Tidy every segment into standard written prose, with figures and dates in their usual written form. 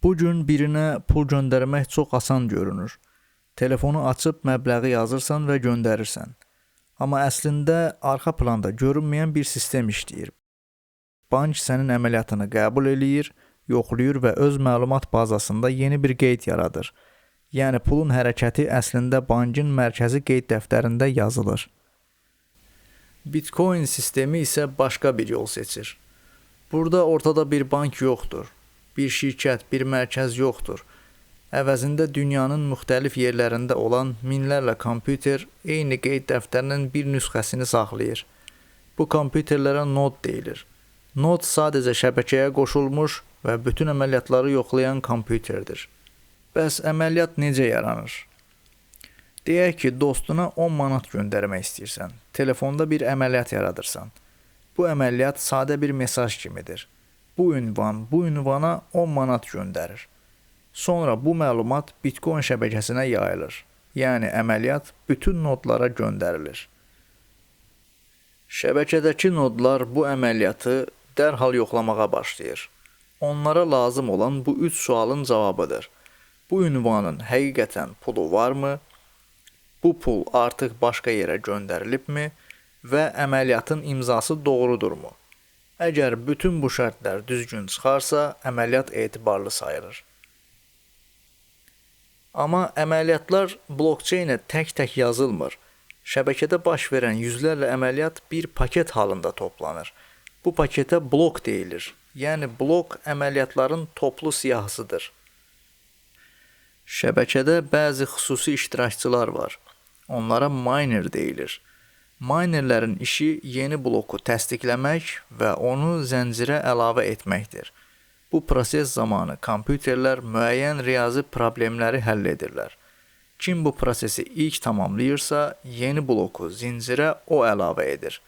Bu gün birinə pul göndərmək çox asan görünür. Telefonu açıb məbləği yazırsan və göndərirsən. Amma əslində arxa planda görünməyən bir sistem işləyir. Bank sənin əməliyyatını qəbul eləyir, yoxlayır və öz məlumat bazasında yeni bir qeyd yaradır. Yəni pulun hərəkəti əslində bankın mərkəzi qeyd dəftərində yazılır. Bitcoin sistemi isə başqa bir yol seçir. Burada ortada bir bank yoxdur. Bir şirkət, bir mərkəz yoxdur. Əvəzində dünyanın müxtəlif yerlərində olan minlərlə kompüter eyni qeyd dəftərinin bir nüsxəsini saxlayır. Bu kompüterlərə nod deyilir. Nod sadəcə şəbəkəyə qoşulmuş və bütün əməliyyatları yoxlayan kompüterdir. Bəs əməliyyat necə yaranır? Deyək ki, dostuna 10 manat göndərmək istəyirsən. Telefonda bir əməliyyat yaradırsan. Bu əməliyyat sadə bir mesaj kimidir. Bu ünvana 10 manat göndərir. Sonra bu məlumat Bitcoin şəbəkəsinə yayılır. Yəni əməliyyat bütün nodlara göndərilir. Şəbəkədəki nodlar bu əməliyyatı dərhal yoxlamağa başlayır. Onlara lazım olan bu 3 sualın cavabıdır. Bu ünvanın həqiqətən pulu varmı? Bu pul artıq başqa yerə göndərilibmi? Və əməliyyatın imzası doğrudurmu? Əgər bütün bu şərtlər düzgün çıxarsa, əməliyyat etibarlı sayılır. Amma əməliyyatlar blokçeynə tək-tək yazılmır. Şəbəkədə baş verən yüzlərlə əməliyyat bir paket halında toplanır. Bu paketə blok deyilir. Yəni blok əməliyyatların toplu siyahısıdır. Şəbəkədə bəzi xüsusi iştirakçılar var. Onlara miner deyilir. Minerlərin işi yeni bloku təsdiqləmək və onu zəncirə əlavə etməkdir. Bu proses zamanı kompüterlər müəyyən riyazi problemləri həll edirlər. Kim bu prosesi ilk tamamlayırsa, yeni bloku zincirə o əlavə edir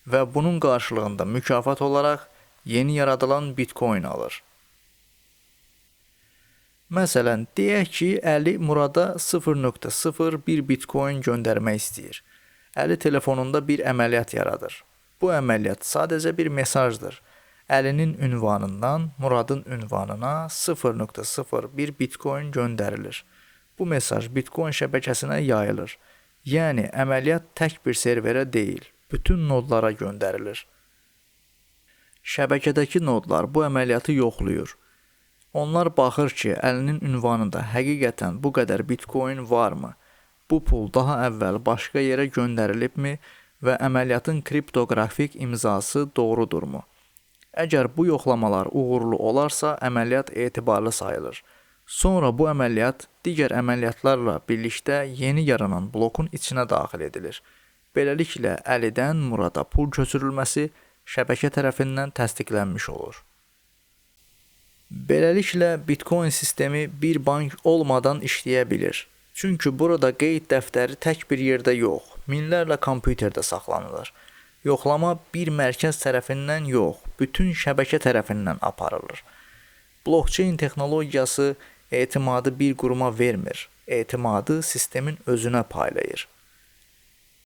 və bunun qarşılığında mükafat olaraq yeni yaradılan Bitcoin alır. Məsələn, deyək ki, Əli Murada 0.01 Bitcoin göndərmək istəyir. Əli telefonunda bir əməliyyat yaradır. Bu əməliyyat sadəcə bir mesajdır. Əlinin ünvanından Muradın ünvanına 0.01 Bitcoin göndərilir. Bu mesaj Bitcoin şəbəkəsinə yayılır. Yəni, əməliyyat tək bir serverə deyil, bütün nodlara göndərilir. Şəbəkədəki nodlar bu əməliyyatı yoxlayır. Onlar baxır ki, əlinin ünvanında həqiqətən bu qədər Bitcoin varmı? Bu pul daha əvvəl başqa yerə göndərilibmi və əməliyyatın kriptoqrafik imzası doğrudurmu? Əgər bu yoxlamalar uğurlu olarsa, əməliyyat etibarlı sayılır. Sonra bu əməliyyat digər əməliyyatlarla birlikdə yeni yaranan blokun içinə daxil edilir. Beləliklə, Əlidən Murada pul köçürülməsi şəbəkə tərəfindən təsdiqlənmiş olur. Beləliklə, Bitcoin sistemi bir bank olmadan işləyə bilir. Çünki burada qeyd dəftəri tək bir yerdə yox, minlərlə kompüterdə saxlanılır. Yoxlama bir mərkəz tərəfindən yox, bütün şəbəkə tərəfindən aparılır. Blokçeyn texnologiyası etimadı bir quruma vermir, etimadı sistemin özünə paylayır.